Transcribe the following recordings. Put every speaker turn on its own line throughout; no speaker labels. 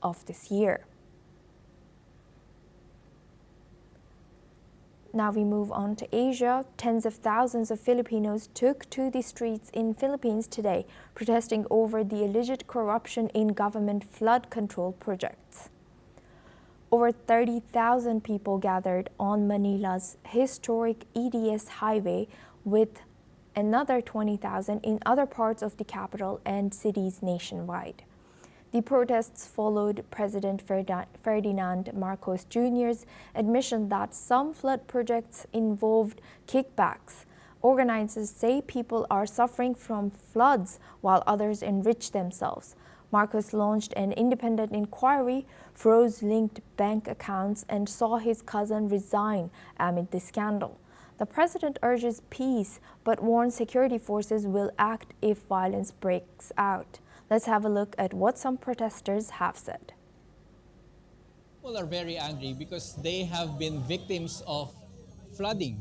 of this year. Now we move on to Asia. Tens of thousands of Filipinos took to the streets in Philippines today, protesting over the alleged corruption in government flood control projects. Over 30,000 people gathered on Manila's historic EDS highway, with another 20,000 in other parts of the capital and cities nationwide. The protests followed President Ferdinand Marcos Jr.'s admission that some flood projects involved kickbacks. Organizers say people are suffering from floods while others enrich themselves. Marcos launched an independent inquiry, froze linked bank accounts, and saw his cousin resign amid the scandal. The president urges peace, but warns security forces will act if violence breaks out. Let's have a look at what some protesters have said.
People are very angry because they have been victims of flooding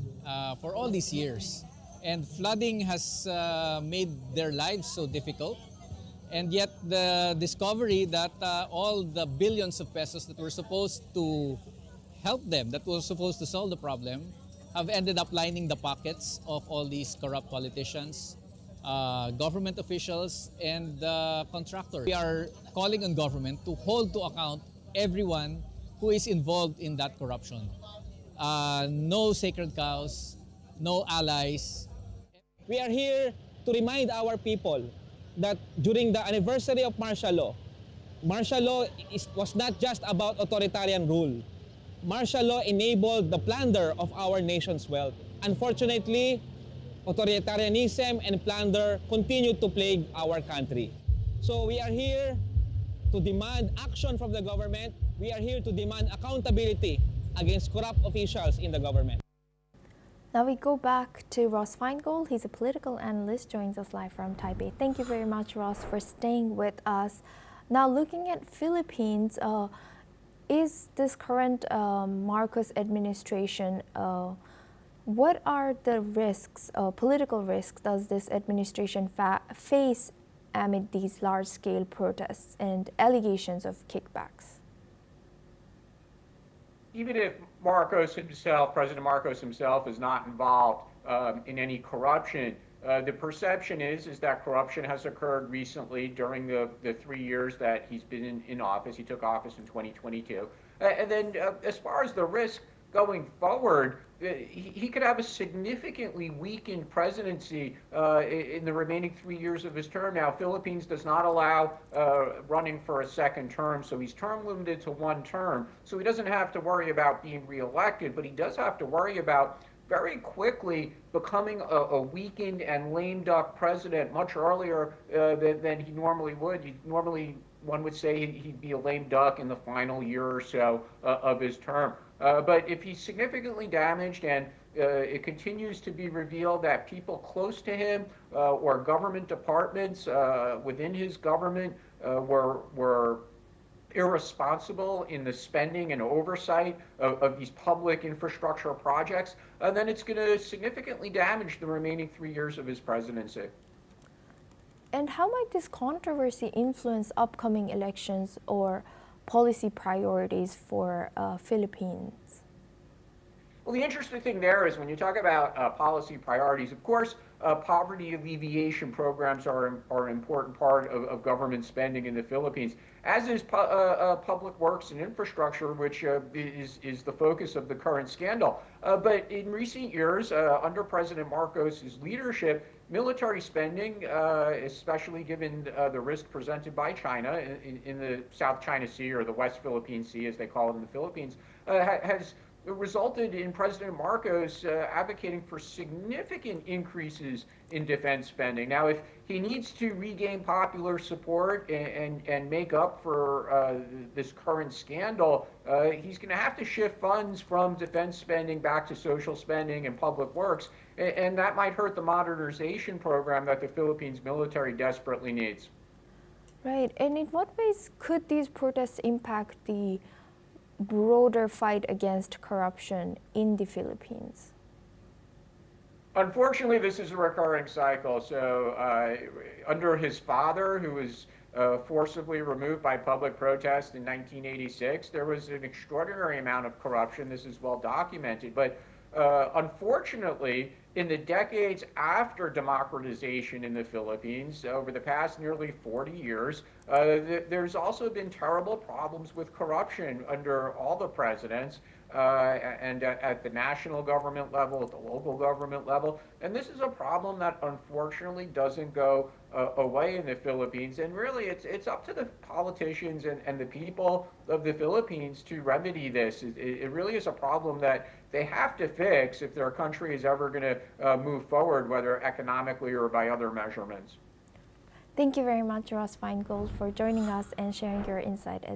for all these years. And flooding has made their lives so difficult. And yet the discovery that all the billions of pesos that were supposed to help them, that were supposed to solve the problem, have ended up lining the pockets of all these corrupt politicians, government officials, and contractors. We are calling on government to hold to account everyone who is involved in that corruption. No sacred cows, no allies.
We are here to remind our people that during the anniversary of martial law was not just about authoritarian rule. Martial law enabled the plunder of our nation's wealth. Unfortunately, authoritarianism and plunder continue to plague our country. So we are here to demand action from the government. We are here to demand accountability against corrupt officials in the government.
Now we go back to Ross Feingold. He's a political analyst, joins us live from Taipei. Thank you very much, Ross, for staying with us. Now, looking at Philippines, is this current Marcos administration, what are the risks, political risks, does this administration face amid these large-scale protests and allegations of kickbacks?
Even if Marcos himself, President Marcos himself, is not involved in any corruption, the perception is that corruption has occurred recently during the 3 years that he's been in office. He took office in 2022. And then as far as the risk going forward, he could have a significantly weakened presidency in the remaining 3 years of his term. Now, Philippines does not allow running for a second term, so he's term limited to 1 term. So he doesn't have to worry about being reelected, but he does have to worry about very quickly becoming a weakened and lame duck president much earlier than he normally would. One would say he'd be a lame duck in the final year or so of his term. But if he's significantly damaged and it continues to be revealed that people close to him or government departments within his government were irresponsible in the spending and oversight of these public infrastructure projects, then it's going to significantly damage the remaining 3 years of his presidency.
And how might this controversy influence upcoming elections or policy priorities for Philippines?
Well, the interesting thing there is when you talk about policy priorities, of course, poverty alleviation programs are an important part of government spending in the Philippines, as is public works and infrastructure, which is the focus of the current scandal. But in recent years, under President Marcos's leadership, military spending, especially given the risk presented by China in the South China Sea, or the West Philippine Sea, as they call it in the Philippines, has resulted in President Marcos advocating for significant increases in defense spending. Now, if he needs to regain popular support and make up for this current scandal, he's going to have to shift funds from defense spending back to social spending and public works, and that might hurt the modernization program that the Philippines military desperately needs.
Right, and in what ways could these protests impact the broader fight against corruption in the Philippines?
Unfortunately, this is a recurring cycle. So under his father, who was forcibly removed by public protest in 1986. There was an extraordinary amount of corruption. This is well documented. But unfortunately, in the decades after democratization in the Philippines, over the past nearly 40 years, there's also been terrible problems with corruption under all the presidents. And at the national government level, at the local government level. And this is a problem that unfortunately doesn't go away in the Philippines. And really, it's up to the politicians and the people of the Philippines to remedy this. It really is a problem that they have to fix if their country is ever going to move forward, whether economically or by other measurements.
Thank you very much, Ross Feingold, for joining us and sharing your insight as